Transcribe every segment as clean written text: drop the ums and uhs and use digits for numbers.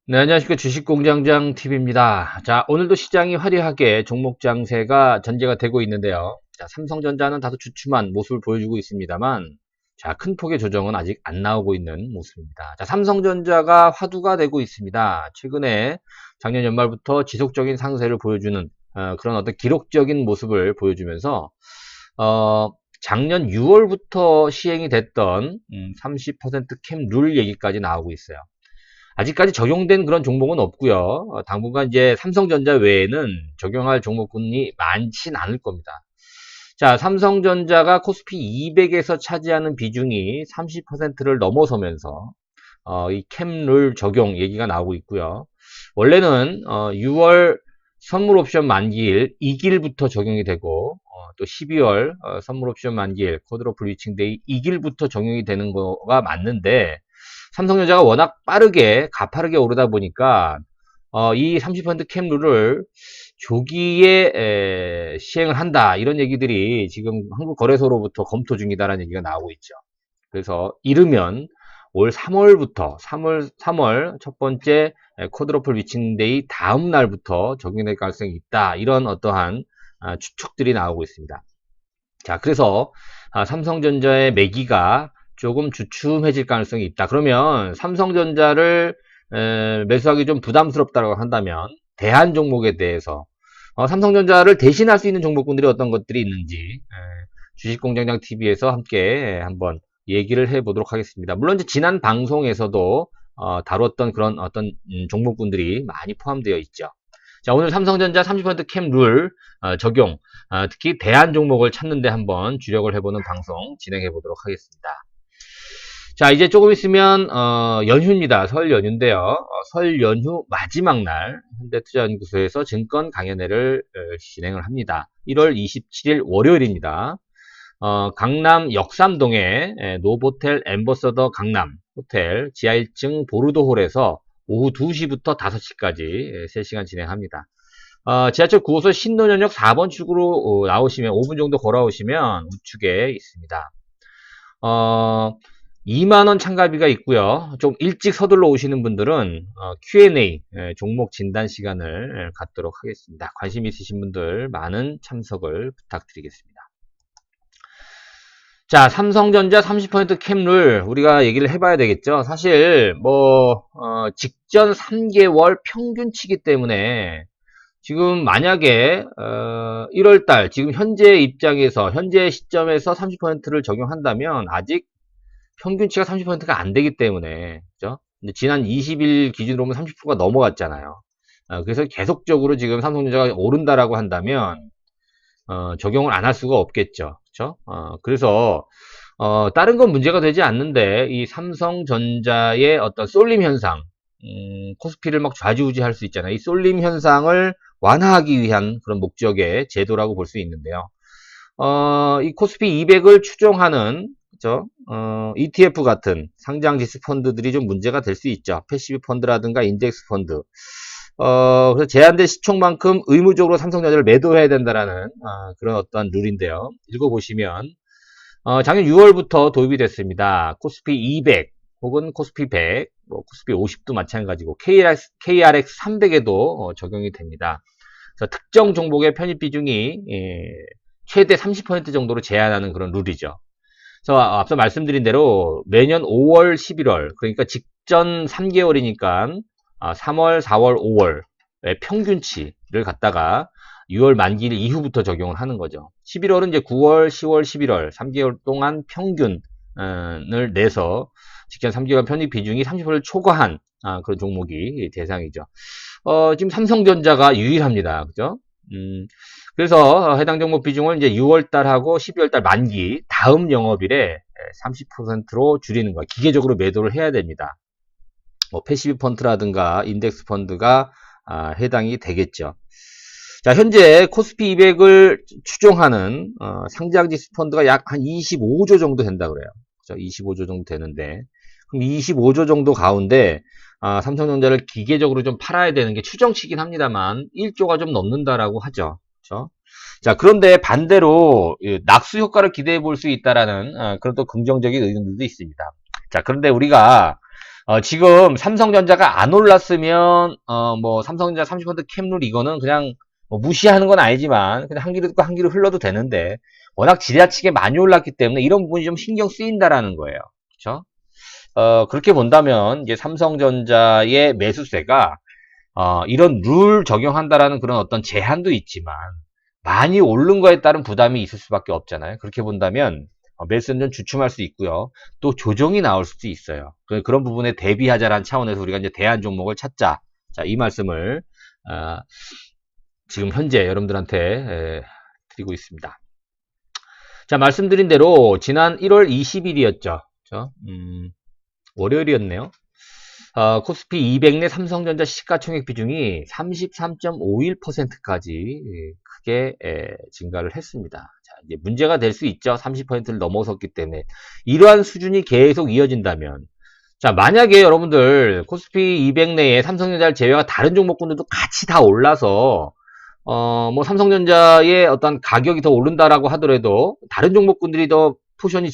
네, 안녕하십니까. 주식공장장 TV입니다. 자, 오늘도 시장이 화려하게 종목 장세가 전개가 되고 있는데요. 자, 삼성전자는 다소 주춤한 모습을 보여주고 있습니다만, 자, 큰 폭의 조정은 아직 안 나오고 있는 모습입니다. 자, 삼성전자가 화두가 되고 있습니다. 최근에 작년 연말부터 지속적인 상세를 보여주는 그런 어떤 기록적인 모습을 보여주면서, 작년 6월부터 시행이 됐던 30%캡 룰 얘기까지 나오고 있어요. 아직까지 적용된 그런 종목은 없고요. 당분간 이제 삼성전자 외에는 적용할 종목군이 많진 않을 겁니다. 자, 삼성전자가 코스피 200에서 차지하는 비중이 30%를 넘어서면서 이 캡룰 적용 얘기가 나오고 있고요. 원래는 6월 선물 옵션 만기일 2일부터 적용이 되고 또 12월 선물 옵션 만기일 코드로플 위칭데이 2일부터 적용이 되는 거가 맞는데, 삼성전자가 워낙 빠르게 가파르게 오르다 보니까 이 30%캡 룰을 조기에 시행을 한다, 이런 얘기들이 지금 한국거래소로부터 검토 중이다라는 얘기가 나오고 있죠. 그래서 이르면 올 3월부터 3월 첫 번째 코드로플 위칭데이 다음 날부터 적용될 가능성이 있다, 이런 어떠한 추측들이 나오고 있습니다. 자, 그래서 삼성전자의 매기가 조금 주춤해질 가능성이 있다. 그러면 삼성전자를 매수하기 좀 부담스럽다고 한다면 대한 종목에 대해서 삼성전자를 대신할 수 있는 종목군들이 어떤 것들이 있는지 주식공장장 TV에서 함께 한번 얘기를 해보도록 하겠습니다. 물론 이제 지난 방송에서도 다뤘던 그런 어떤 종목군들이 많이 포함되어 있죠. 자, 오늘 삼성전자 30%캡 룰 적용, 특히 대안 종목을 찾는데 한번 주력을 해보는 방송 진행해 보도록 하겠습니다. 자, 이제 조금 있으면 연휴입니다. 설 연휴인데요. 설 연휴 마지막 날 현대투자연구소에서 증권 강연회를 진행을 합니다. 1월 27일 월요일입니다. 강남 역삼동의 노보텔 엠버서더 강남 호텔 지하 1층 보르도홀에서 오후 2시부터 5시까지 3시간 진행합니다. 지하철 9호선 신논현역 4번 출구로 나오시면 5분 정도 걸어오시면 우측에 있습니다. 2만원 참가비가 있고요. 좀 일찍 서둘러 오시는 분들은 Q&A 종목 진단 시간을 갖도록 하겠습니다. 관심 있으신 분들 많은 참석을 부탁드리겠습니다. 자, 삼성전자 30% 캡룰 우리가 얘기를 해봐야 되겠죠. 사실 직전 3개월 평균치기 때문에 지금 만약에 1월달 지금 현재 입장에서 현재 시점에서 30%를 적용한다면 아직 평균치가 30%가 안 되기 때문에, 그죠? 근데 지난 20일 기준으로 보면 30%가 넘어갔잖아요. 그래서 계속적으로 지금 삼성전자가 오른다라고 한다면 적용을 안 할 수가 없겠죠. 그렇죠? 그래서 다른 건 문제가 되지 않는데 이 삼성전자의 어떤 쏠림 현상, 코스피를 막 좌지우지할 수 있잖아요. 이 쏠림 현상을 완화하기 위한 그런 목적의 제도라고 볼 수 있는데요. 이 코스피 200을 추종하는, 그죠? ETF 같은 상장 지수 펀드들이 좀 문제가 될 수 있죠. 패시브 펀드라든가 인덱스 펀드. 그래서 제한된 시총만큼 의무적으로 삼성전자를 매도해야 된다라는 그런 어떤 룰인데요. 읽어보시면 작년 6월부터 도입이 됐습니다. 코스피 200 혹은 코스피 100, 코스피 50도 마찬가지고 KRX 300에도 적용이 됩니다. 그래서 특정 종목의 편입 비중이 최대 30% 정도로 제한하는 그런 룰이죠. 그래서 앞서 말씀드린 대로 매년 5월, 11월, 그러니까 직전 3개월이니까 3월, 4월, 5월의 평균치를 갖다가 6월 만기 이후부터 적용을 하는 거죠. 11월은 이제 9월, 10월, 11월 3개월 동안 평균을 내서 직전 3개월 편입 비중이 30%를 초과한 그런 종목이 대상이죠. 지금 삼성전자가 유일합니다. 그죠? 그래서 해당 종목 비중을 이제 6월달하고 12월달 만기 다음 영업일에 30%로 줄이는 거예요. 기계적으로 매도를 해야 됩니다. 패시브 펀드라든가 인덱스 펀드가 해당이 되겠죠. 자, 현재 코스피 200을 추종하는 상장지수 펀드가 약 한 25조 정도 된다 그래요. 그렇죠? 25조 정도 되는데, 그럼 25조 정도 가운데 삼성전자를 기계적으로 좀 팔아야 되는 게 추정치긴 합니다만 1조가 좀 넘는다라고 하죠. 그렇죠? 자, 그런데 반대로 낙수 효과를 기대해 볼 수 있다라는 그런 또 긍정적인 의견들도 있습니다. 자, 그런데 우리가 지금 삼성전자가 안 올랐으면, 뭐, 삼성전자 30% 캡룰 이거는 그냥 뭐 무시하는 건 아니지만, 그냥 한 귀로 듣고 한 귀로 흘러도 되는데, 워낙 지나치게 많이 올랐기 때문에 이런 부분이 좀 신경 쓰인다라는 거예요. 그쵸? 그렇게 본다면, 이제 삼성전자의 매수세가, 이런 룰 적용한다라는 그런 어떤 제한도 있지만, 많이 오른 거에 따른 부담이 있을 수밖에 없잖아요. 그렇게 본다면, 매수는 좀 주춤할 수 있고요. 또 조정이 나올 수도 있어요. 그런 부분에 대비하자라는 차원에서 우리가 이제 대안 종목을 찾자. 자, 이 말씀을, 어, 지금 현재 여러분들한테 드리고 있습니다. 자, 말씀드린 대로 지난 1월 20일이었죠. 월요일이었네요. 코스피 200 내 삼성전자 시가총액 비중이 33.51%까지 크게 증가를 했습니다. 자, 이제 문제가 될 수 있죠. 30%를 넘어섰기 때문에. 이러한 수준이 계속 이어진다면, 자, 만약에 여러분들 코스피 200 내에 삼성전자를 제외한 다른 종목군들도 같이 다 올라서 뭐 삼성전자의 어떤 가격이 더 오른다라고 하더라도 다른 종목군들이 더 포션이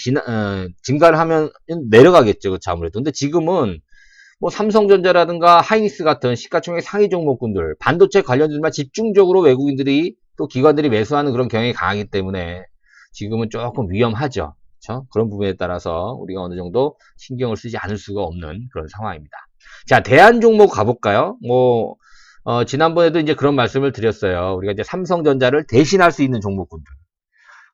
증가를 하면 내려가겠죠. 그렇죠, 아무래도. 근데 지금은 뭐 삼성전자라든가 하이닉스 같은 시가총액 상위 종목군들, 반도체 관련주만 집중적으로 외국인들이 또 기관들이 매수하는 그런 경향이 강하기 때문에 지금은 조금 위험하죠. 그렇죠? 그런 부분에 따라서 우리가 어느 정도 신경을 쓰지 않을 수가 없는 그런 상황입니다. 자, 대안 종목 가볼까요? 뭐 지난번에도 이제 그런 말씀을 드렸어요. 우리가 이제 삼성전자를 대신할 수 있는 종목군들.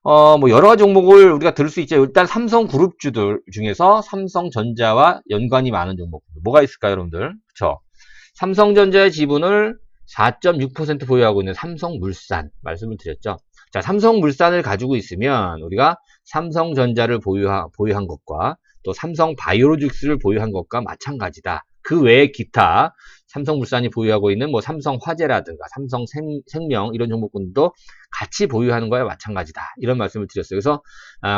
뭐 여러 가지 종목을 우리가 들을 수 있죠. 일단 삼성그룹주들 중에서 삼성전자와 연관이 많은 종목들. 뭐가 있을까요, 여러분들? 그쵸? 삼성전자의 지분을 4.6% 보유하고 있는 삼성물산 말씀을 드렸죠. 자, 삼성물산을 가지고 있으면 우리가 삼성전자를 보유한 것과 또 삼성바이오로직스를 보유한 것과 마찬가지다. 그 외에 기타 삼성물산이 보유하고 있는 뭐 삼성화재라든가 삼성생명 이런 종목군도 같이 보유하는 거와 마찬가지다. 이런 말씀을 드렸어요. 그래서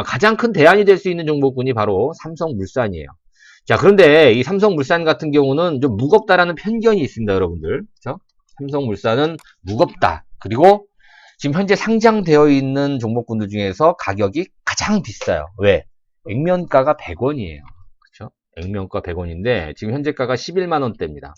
가장 큰 대안이 될 수 있는 종목군이 바로 삼성물산이에요. 자, 그런데 이 삼성물산 같은 경우는 좀 무겁다라는 편견이 있습니다, 여러분들. 그렇죠? 삼성물산은 무겁다. 그리고 지금 현재 상장되어 있는 종목군들 중에서 가격이 가장 비싸요. 왜? 액면가가 100원이에요. 그렇죠? 액면가 100원인데 지금 현재가가 11만 원대입니다.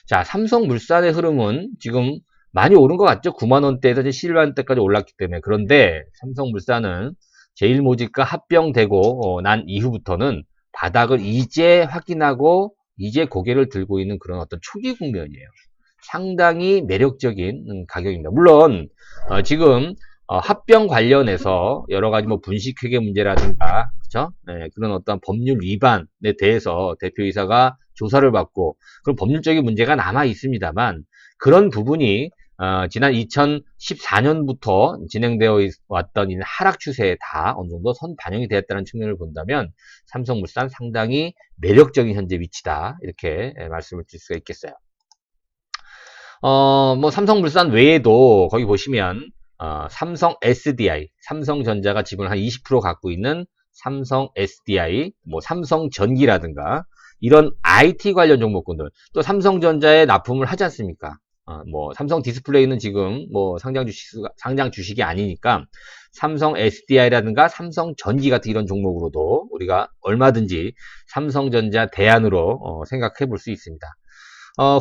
자, 삼성물산의 흐름은 지금 많이 오른 것 같죠? 9만 원대에서 11만 원대까지 올랐기 때문에. 그런데 삼성물산은 제일모직과 합병되고 난 이후부터는 바닥을 이제 확인하고 이제 고개를 들고 있는 그런 어떤 초기 국면이에요. 상당히 매력적인 가격입니다. 물론 지금 합병 관련해서 여러 가지 뭐 분식회계 문제라든가 그렇죠? 네, 그런 어떤 법률 위반에 대해서 대표이사가 조사를 받고 그런 법률적인 문제가 남아 있습니다만 그런 부분이 지난 2014년부터 진행되어 왔던 이 하락 추세에 다 어느 정도 선 반영이 되었다는 측면을 본다면 삼성물산 상당히 매력적인 현재 위치다 이렇게 말씀을 드릴 수가 있겠어요. 뭐 삼성물산 외에도 거기 보시면 삼성 SDI, 삼성전자가 지분을 한 20% 갖고 있는 삼성 SDI, 뭐 삼성전기라든가 이런 IT 관련 종목군들, 또 삼성전자에 납품을 하지 않습니까? 뭐 삼성 디스플레이는 지금 뭐 상장 주식이 아니니까 삼성 SDI라든가 삼성전기 같은 이런 종목으로도 우리가 얼마든지 삼성전자 대안으로 생각해 볼 수 있습니다.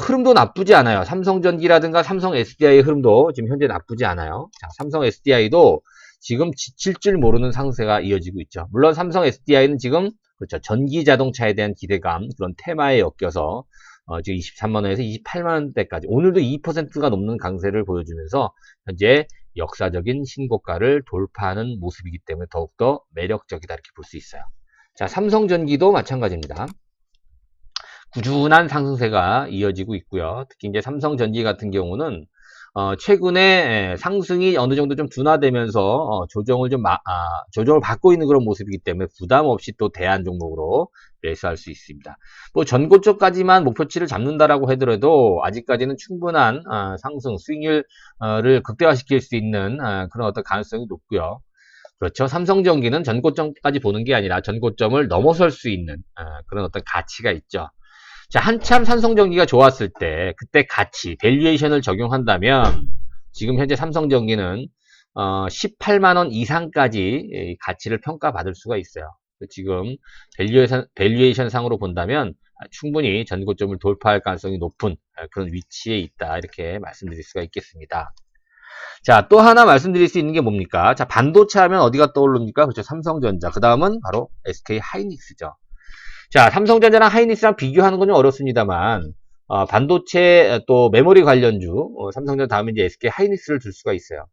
흐름도 나쁘지 않아요. 삼성전기라든가 삼성 SDI의 흐름도 지금 현재 나쁘지 않아요. 자, 삼성 SDI도 지금 지칠 줄 모르는 상세가 이어지고 있죠. 물론 삼성 SDI는 지금 그렇죠. 전기 자동차에 대한 기대감 그런 테마에 엮여서 지금 23만 원에서 28만 원대까지 오늘도 2%가 넘는 강세를 보여주면서 현재 역사적인 신고가를 돌파하는 모습이기 때문에 더욱더 매력적이다 이렇게 볼 수 있어요. 자, 삼성전기도 마찬가지입니다. 꾸준한 상승세가 이어지고 있고요. 특히 이제 삼성전기 같은 경우는 최근에 상승이 어느 정도 좀 둔화되면서 조정을 받고 있는 그런 모습이기 때문에 부담 없이 또 대안 종목으로 매수할 수 있습니다. 뭐 전고점까지만 목표치를 잡는다라고 하더라도 아직까지는 충분한 상승 스윙률을 극대화시킬 수 있는 그런 어떤 가능성이 높고요. 그렇죠. 삼성전기는 전고점까지 보는 게 아니라 전고점을 넘어설 수 있는 그런 어떤 가치가 있죠. 자, 한참 삼성전기가 좋았을 때 그때 가치, 밸류에이션을 적용한다면 지금 현재 삼성전기는 18만 원 이상까지 가치를 평가받을 수가 있어요. 지금 밸류에이션 상으로 본다면 충분히 전고점을 돌파할 가능성이 높은 그런 위치에 있다. 이렇게 말씀드릴 수가 있겠습니다. 자, 또 하나 말씀드릴 수 있는 게 뭡니까? 자, 반도체 하면 어디가 떠오릅니까? 그렇죠. 삼성전자. 그 다음은 바로 SK 하이닉스죠. 자, 삼성전자랑 하이닉스랑 비교하는 건 좀 어렵습니다만, 반도체 또 메모리 관련주, 삼성전자 다음에 이제 SK 하이닉스를 둘 수가 있어요.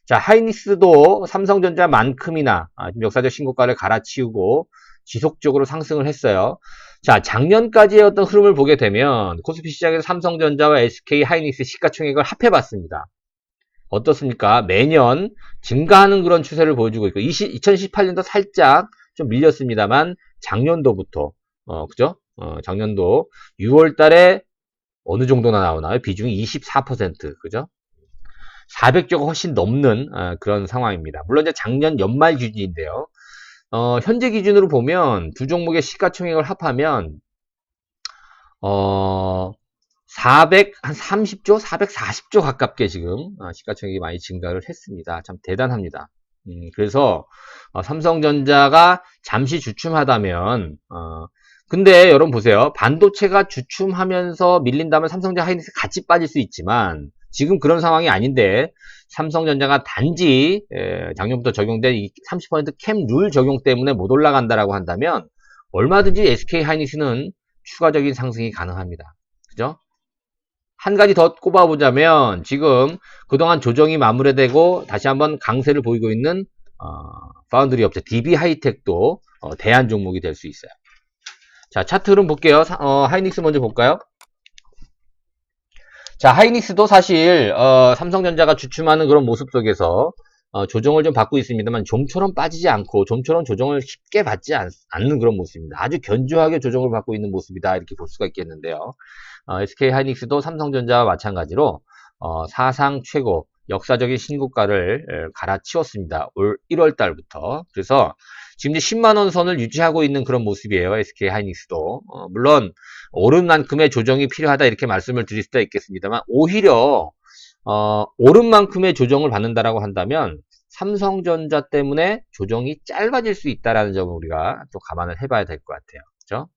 자, 하이닉스도 삼성전자만큼이나 역사적 신고가를 갈아치우고 지속적으로 상승을 했어요. 자, 작년까지의 어떤 흐름을 보게 되면 코스피 시장에서 삼성전자와 SK 하이닉스 시가총액을 합해봤습니다. 어떻습니까? 매년 증가하는 그런 추세를 보여주고 있고 2018년도 살짝 좀 밀렸습니다만 작년도부터 그죠? 작년도 6월 달에 어느 정도나 나오나요? 비중이 24%, 그죠? 400조가 훨씬 넘는 그런 상황입니다. 물론 이제 작년 연말 기준인데요. 현재 기준으로 보면 두 종목의 시가총액을 합하면 430조, 440조 가깝게 지금 시가총액이 많이 증가를 했습니다. 참 대단합니다. 그래서 삼성전자가 잠시 주춤하다면 근데 여러분 보세요. 반도체가 주춤하면서 밀린다면 삼성전자 하이닉스 같이 빠질 수 있지만 지금 그런 상황이 아닌데 삼성전자가 단지 작년부터 적용된 이 30% 캡 룰 적용 때문에 못 올라간다라고 한다면 얼마든지 SK 하이닉스는 추가적인 상승이 가능합니다. 그죠? 한 가지 더 꼽아보자면 지금 그동안 조정이 마무리되고 다시 한번 강세를 보이고 있는 파운드리 업체 DB 하이텍도 대안 종목이 될 수 있어요. 자, 차트 흐름 볼게요. 하이닉스 먼저 볼까요? 자, 하이닉스도 사실 삼성전자가 주춤하는 그런 모습 속에서 조정을 좀 받고 있습니다만 좀처럼 빠지지 않고 좀처럼 조정을 쉽게 받지 않는 그런 모습입니다. 아주 견조하게 조정을 받고 있는 모습이다 이렇게 볼 수가 있겠는데요. SK 하이닉스도 삼성전자와 마찬가지로 사상 최고 역사적인 신고가를 갈아치웠습니다. 올 1월 달부터. 그래서 지금 이제 10만원 선을 유지하고 있는 그런 모습이에요. SK 하이닉스도. 물론 오른 만큼의 조정이 필요하다 이렇게 말씀을 드릴 수도 있겠습니다만 오히려 오른 만큼의 조정을 받는다라고 한다면 삼성전자 때문에 조정이 짧아질 수 있다라는 점을 우리가 또 감안을 해봐야 될 것 같아요. 그렇죠?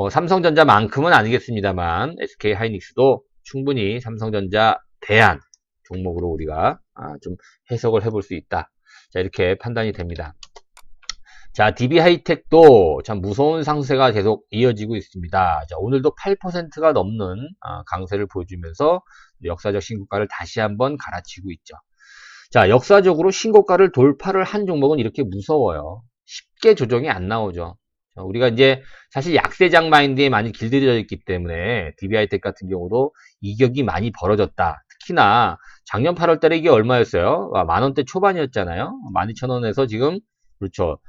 삼성전자만큼은 아니겠습니다만 SK 하이닉스도 충분히 삼성전자 대안 종목으로 우리가 좀 해석을 해볼 수 있다. 자, 이렇게 판단이 됩니다. 자, DB 하이텍도 참 무서운 상세가 계속 이어지고 있습니다. 자, 오늘도 8%가 넘는 강세를 보여주면서 역사적 신고가를 다시 한번 갈아치고 있죠. 자, 역사적으로 신고가를 돌파를 한 종목은 이렇게 무서워요. 쉽게 조정이 안 나오죠. 자, 우리가 이제 사실 약세장 마인드에 많이 길들여져 있기 때문에 DB 하이텍 같은 경우도 이격이 많이 벌어졌다. 특히나 작년 8월 달에 이게 얼마였어요? 만원대 초반이었잖아요. 12,000원에서 지금 그렇죠.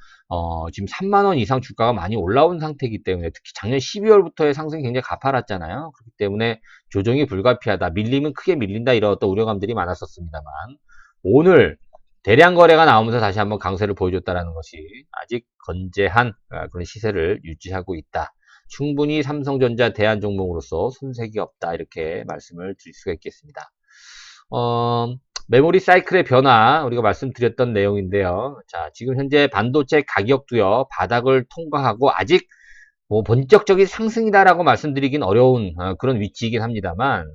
지금 3만원 이상 주가가 많이 올라온 상태이기 때문에 특히 작년 12월부터의 상승이 굉장히 가팔랐잖아요. 그렇기 때문에 조정이 불가피하다. 밀리면 크게 밀린다. 이런 어떤 우려감들이 많았었습니다만 오늘 대량 거래가 나오면서 다시 한번 강세를 보여줬다는 것이 아직 건재한 그런 시세를 유지하고 있다. 충분히 삼성전자 대안 종목으로서 손색이 없다. 이렇게 말씀을 드릴 수가 있겠습니다. 메모리 사이클의 변화 우리가 말씀드렸던 내용인데요. 자, 지금 현재 반도체 가격도요 바닥을 통과하고 아직 뭐 본격적인 상승이다라고 말씀드리긴 어려운 그런 위치이긴 합니다만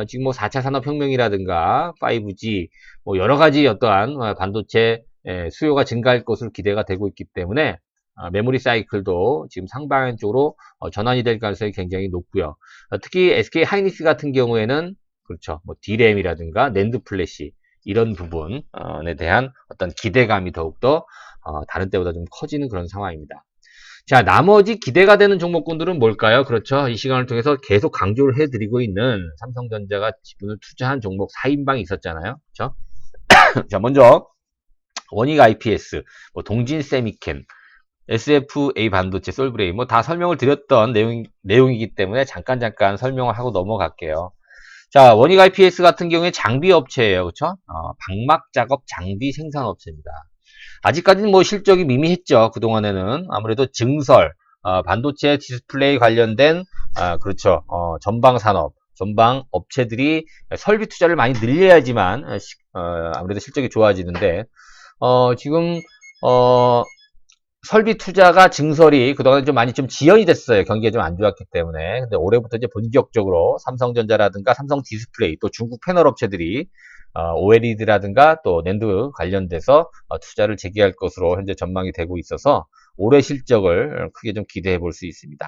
지금 뭐 4차 산업혁명이라든가 5G 뭐 여러 가지 어떠한 반도체 수요가 증가할 것으로 기대가 되고 있기 때문에 메모리 사이클도 지금 상방향 쪽으로 전환이 될 가능성이 굉장히 높고요. 특히 SK 하이닉스 같은 경우에는 그렇죠. 뭐 D램이라든가 낸드 플래시 이런 부분에 대한 어떤 기대감이 더욱더 다른 때보다 좀 커지는 그런 상황입니다. 자, 나머지 기대가 되는 종목군들은 뭘까요? 그렇죠. 이 시간을 통해서 계속 강조를 해드리고 있는 삼성전자가 지분을 투자한 종목 4인방이 있었잖아요. 그렇죠? 자, 먼저 원익 IPS, 뭐 동진 세미캠, SFA 반도체, 솔브레인 뭐 다 설명을 드렸던 내용이기 때문에 잠깐 설명을 하고 넘어갈게요. 자, 원익 IPS 같은 경우에 장비 업체예요. 그렇죠? 방막 작업 장비 생산 업체입니다. 아직까지는 뭐 실적이 미미했죠. 그동안에는 아무래도 증설, 반도체 디스플레이 관련된 그렇죠. 전방 산업, 전방 업체들이 설비 투자를 많이 늘려야지만 아무래도 실적이 좋아지는데 지금 설비 투자가 증설이 그동안 좀 많이 좀 지연이 됐어요. 경기가 좀 안 좋았기 때문에. 근데 올해부터 이제 본격적으로 삼성전자라든가 삼성 디스플레이 또 중국 패널 업체들이 OLED라든가 또 낸드 관련돼서 투자를 재개할 것으로 현재 전망이 되고 있어서 올해 실적을 크게 좀 기대해 볼 수 있습니다.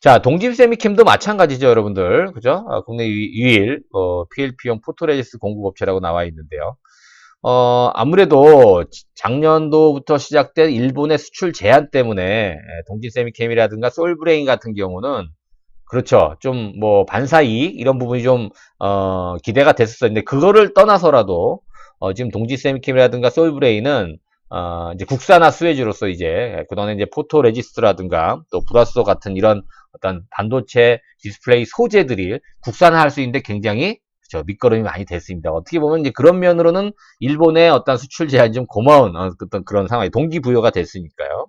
자, 동진세미캠도 마찬가지죠, 여러분들. 그죠? 국내 유일 PLP용 포토레지스 공급업체라고 나와 있는데요. 아무래도 작년도부터 시작된 일본의 수출 제한 때문에 동진세미캠이라든가 솔브레인 같은 경우는 그렇죠. 좀 뭐 반사이익 이런 부분이 좀 기대가 됐었어요. 근데 그거를 떠나서라도 지금 동지세미캠이라든가 솔브레인은 이제 국산화 수혜주로서 이제 그동안에 이제 포토레지스트라든가 또 불화소 같은 이런 어떤 반도체 디스플레이 소재들이 국산화할 수 있는데 굉장히 그렇죠. 밑거름이 많이 됐습니다. 어떻게 보면 이제 그런 면으로는 일본의 어떤 수출 제한이 좀 고마운 어떤 그런 상황이 동기부여가 됐으니까요.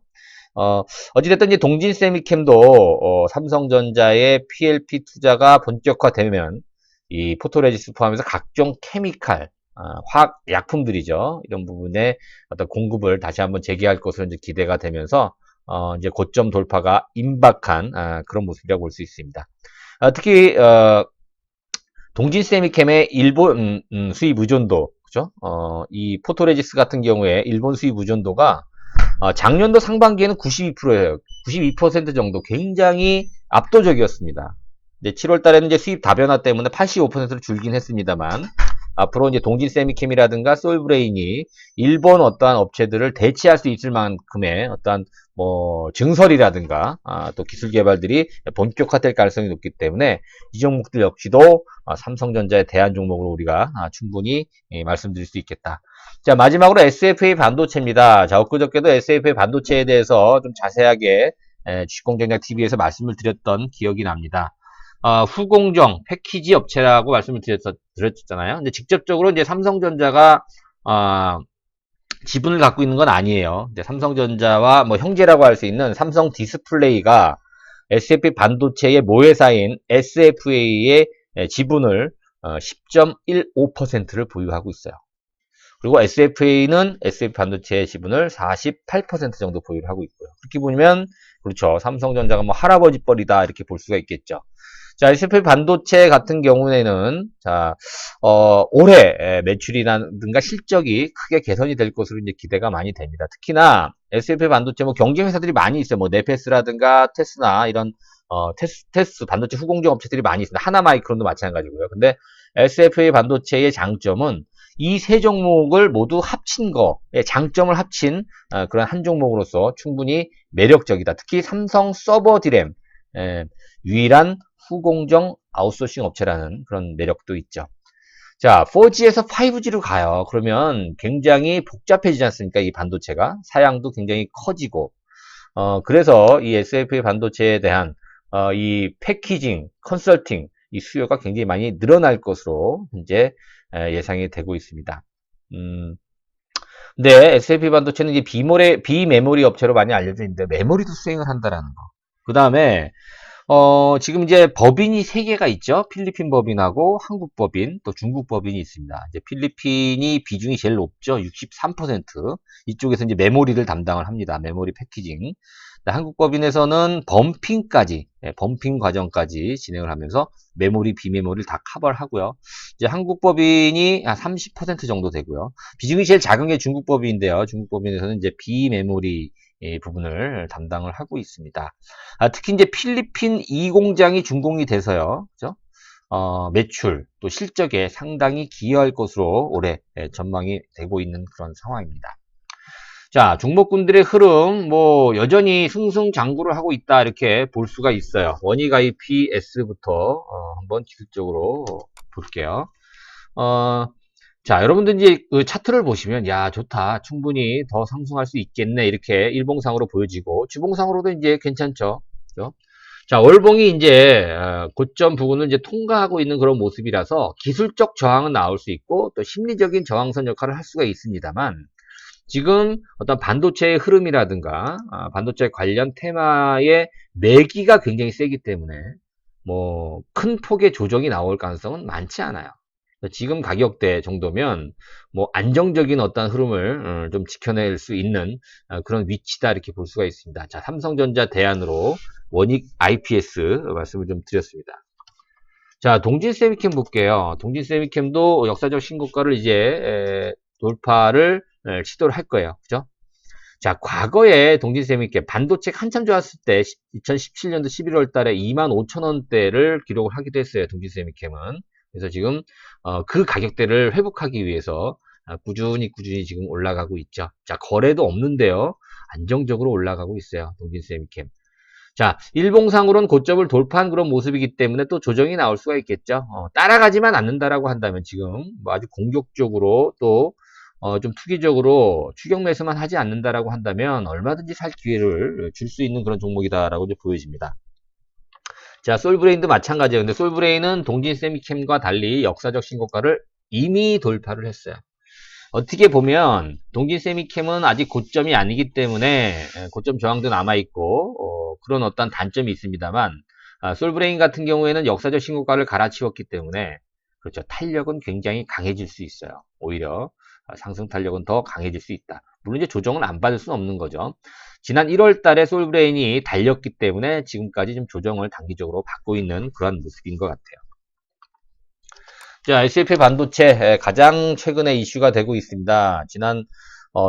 어찌됐든 이제 동진세미캠도 삼성전자의 PLP 투자가 본격화되면 이 포토레지스트 포함해서 각종 케미칼, 화학 약품들이죠. 이런 부분에 어떤 공급을 다시 한번 재개할 것으로 이제 기대가 되면서 이제 고점 돌파가 임박한 그런 모습이라고 볼 수 있습니다. 특히 동진세미캠의 일본 수입 의존도, 그죠? 이 포토레지스 같은 경우에 일본 수입 의존도가 작년도 상반기에는 92%예요. 92% 정도 굉장히 압도적이었습니다. 이제 7월 달에는 이제 수입 다변화 때문에 85%로 줄긴 했습니다만 앞으로 이제 동진세미캠이라든가 솔브레인이 일본 어떠한 업체들을 대체할 수 있을 만큼의 어떠한 뭐 증설이라든가 또 기술 개발들이 본격화될 가능성이 높기 때문에 이 종목들 역시도 삼성전자의 대안 종목으로 우리가 충분히 말씀드릴 수 있겠다. 자, 마지막으로 SFA 반도체입니다. 자, 엊그저께도 SFA 반도체에 대해서 좀 자세하게 주식공정장 TV에서 말씀을 드렸던 기억이 납니다. 후공정 패키지 업체라고 말씀을 드렸잖아요. 근데 직접적으로 이제 삼성전자가 지분을 갖고 있는 건 아니에요. 이제 삼성전자와 뭐 형제라고 할 수 있는 삼성 디스플레이가 SFA 반도체의 모회사인 SFA의 지분을 10.15%를 보유하고 있어요. 그리고 SFA는 SF 반도체의 지분을 48% 정도 보유를 하고 있고요. 그렇게 보면 그렇죠. 삼성전자가 뭐 할아버지 뻘이다 이렇게 볼 수가 있겠죠. 자, SF 반도체 같은 경우에는 자, 올해 매출이라든가 실적이 크게 개선이 될 것으로 이제 기대가 많이 됩니다. 특히나 SF 반도체 뭐 경쟁 회사들이 많이 있어요. 뭐 네페스라든가 테스나 이런 테스 반도체 후공정 업체들이 많이 있습니다. 하나마이크론도 마찬가지고요. 근데 SFA 반도체의 장점은 이 세 종목을 모두 합친 거의 장점을 합친 그런 한 종목으로서 충분히 매력적이다. 특히 삼성 서버 디램 유일한 후공정 아웃소싱 업체라는 그런 매력도 있죠. 자, 4G에서 5G로 가요. 그러면 굉장히 복잡해지지 않습니까? 이 반도체가 사양도 굉장히 커지고 그래서 이 SFA 반도체에 대한 이 패키징, 컨설팅 이 수요가 굉장히 많이 늘어날 것으로 현재 예상이 되고 있습니다. 근데 SFA 반도체는 이제 비메모리 업체로 많이 알려져 있는데 메모리도 수행을 한다라는 거. 그 다음에 지금 이제 법인이 3개가 있죠. 필리핀 법인하고 한국 법인, 또 중국 법인이 있습니다. 이제 필리핀이 비중이 제일 높죠. 63%. 이쪽에서 이제 메모리를 담당을 합니다. 메모리 패키징. 한국 법인에서는 범핑까지, 범핑 과정까지 진행을 하면서 메모리, 비메모리를 다 커버를 하고요. 이제 한국 법인이 한 30% 정도 되고요. 비중이 제일 작은 게 중국 법인인데요. 중국 법인에서는 이제 비메모리 부분을 담당을 하고 있습니다. 특히 이제 필리핀 2공장이 준공이 돼서요. 그죠? 매출 또 실적에 상당히 기여할 것으로 올해 전망이 되고 있는 그런 상황입니다. 자, 종목군들의 흐름 뭐 여전히 승승장구를 하고 있다 이렇게 볼 수가 있어요. 원익 IPS부터 한번 기술적으로 볼게요. 자, 여러분들 이제 그 차트를 보시면 야 좋다 충분히 더 상승할 수 있겠네 이렇게 일봉상으로 보여지고 주봉상으로도 이제 괜찮죠. 그죠? 자, 월봉이 이제 고점 부분을 이제 통과하고 있는 그런 모습이라서 기술적 저항은 나올 수 있고 또 심리적인 저항선 역할을 할 수가 있습니다만 지금 어떤 반도체의 흐름이라든가 반도체 관련 테마의 매기가 굉장히 세기 때문에 뭐 큰 폭의 조정이 나올 가능성은 많지 않아요. 지금 가격대 정도면 뭐 안정적인 어떤 흐름을 좀 지켜낼 수 있는 그런 위치다 이렇게 볼 수가 있습니다. 자, 삼성전자 대안으로 원익 IPS 말씀을 좀 드렸습니다. 자, 동진 세미캠 볼게요. 동진 세미캠도 역사적 신고가를 이제 돌파를 시도를 할 거예요. 그죠? 자, 과거에 동진 세미캠 반도체 한참 좋았을 때 2017년도 11월 달에 25,000원대를 기록을 하기도 했어요. 동진 세미캠은. 그래서 지금 그 가격대를 회복하기 위해서 꾸준히 지금 올라가고 있죠. 자, 거래도 없는데요. 안정적으로 올라가고 있어요. 동진 세미캠. 자, 일봉상으로는 고점을 돌파한 그런 모습이기 때문에 또 조정이 나올 수가 있겠죠. 따라가지만 않는다라고 한다면 지금 뭐 아주 공격적으로 또 좀 투기적으로 추격 매수만 하지 않는다라고 한다면 얼마든지 살 기회를 줄 수 있는 그런 종목이다라고 보여집니다. 자, 솔브레인도 마찬가지예요. 근데 솔브레인은 동진 세미캠과 달리 역사적 신고가를 이미 돌파를 했어요. 어떻게 보면 동진 세미캠은 아직 고점이 아니기 때문에 고점 저항도 남아있고 그런 어떤 단점이 있습니다만 솔브레인 같은 경우에는 역사적 신고가를 갈아치웠기 때문에 그렇죠. 탄력은 굉장히 강해질 수 있어요. 오히려 상승 탄력은 더 강해질 수 있다. 물론 이제 조정은 안 받을 수는 없는 거죠. 지난 1월 달에 솔브레인이 달렸기 때문에 지금까지 좀 조정을 단기적으로 받고 있는 그런 모습인 것 같아요. 자, SFP 반도체 가장 최근에 이슈가 되고 있습니다. 지난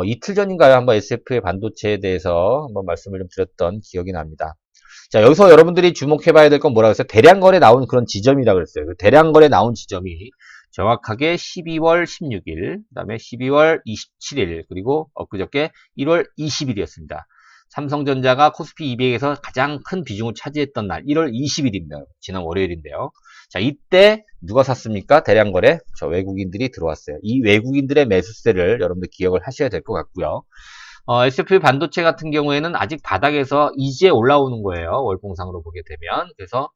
이틀 전인가요? 한번 SFP 반도체에 대해서 한번 말씀을 좀 드렸던 기억이 납니다. 자, 여기서 여러분들이 주목해 봐야 될 건 뭐라고 했어요? 대량거래 나온 그런 지점이라고 그랬어요. 그 대량거래 나온 지점이 정확하게 12월 16일, 그 다음에 12월 27일, 그리고 엊그저께 1월 20일이었습니다. 삼성전자가 코스피 200에서 가장 큰 비중을 차지했던 날 1월 20일입니다. 지난 월요일인데요. 자, 이때 누가 샀습니까? 대량 거래. 저 외국인들이 들어왔어요. 이 외국인들의 매수세를 여러분들 기억을 하셔야 될 것 같고요. SFP 반도체 같은 경우에는 아직 바닥에서 이제 올라오는 거예요. 월봉상으로 보게 되면. 그래서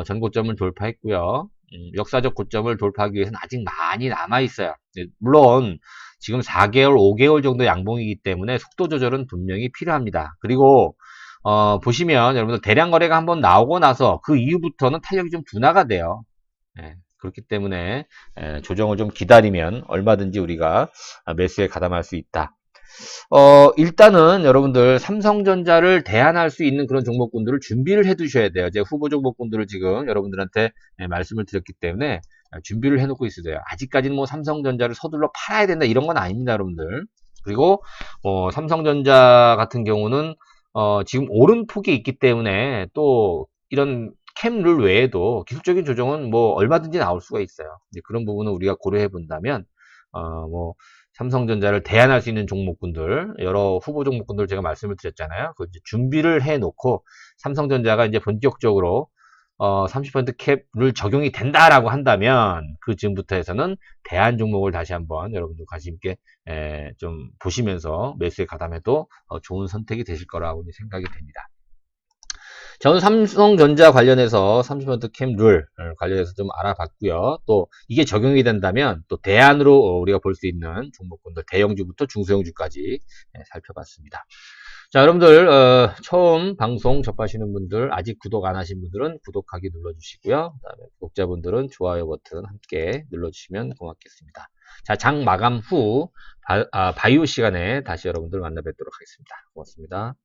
전고점을 돌파했고요. 역사적 고점을 돌파하기 위해서는 아직 많이 남아 있어요. 물론 지금 4개월, 5개월 정도 양봉이기 때문에 속도 조절은 분명히 필요합니다. 그리고 보시면 여러분들 대량 거래가 한번 나오고 나서 그 이후부터는 탄력이 좀 둔화가 돼요. 그렇기 때문에 조정을 좀 기다리면 얼마든지 우리가 매수에 가담할 수 있다. 일단은 여러분들 삼성전자를 대안할 수 있는 그런 종목군들을 준비를 해 두셔야 돼요. 제 후보 종목군들을 지금 여러분들한테 말씀을 드렸기 때문에 준비를 해 놓고 있어야. 아직까지는 뭐 삼성전자를 서둘러 팔아야 된다 이런 건 아닙니다, 여러분들. 그리고 삼성전자 같은 경우는 지금 오른폭이 있기 때문에 또 이런 캠룰 외에도 기술적인 조정은 뭐 얼마든지 나올 수가 있어요. 이제 그런 부분은 우리가 고려해 본다면 뭐 삼성전자를 대안할 수 있는 종목군들, 여러 후보 종목군들 제가 말씀을 드렸잖아요. 그 이제 준비를 해 놓고 삼성전자가 이제 본격적으로 30% 캡을 적용이 된다라고 한다면 그 즈음부터 해서는 대안 종목을 다시 한번 여러분들 관심 있게 좀 보시면서 매수에 가담해도 좋은 선택이 되실 거라고 생각이 됩니다. 저는 삼성전자 관련해서 30% 캠 룰 관련해서 좀 알아봤고요. 또 이게 적용이 된다면 또 대안으로 우리가 볼 수 있는 종목군들 대형주부터 중소형주까지 살펴봤습니다. 자, 여러분들 처음 방송 접하시는 분들 아직 구독 안 하신 분들은 구독하기 눌러주시고요. 그다음에 구독자분들은 좋아요 버튼 함께 눌러주시면 고맙겠습니다. 자, 장 마감 후 바이오 시간에 다시 여러분들 만나 뵙도록 하겠습니다. 고맙습니다.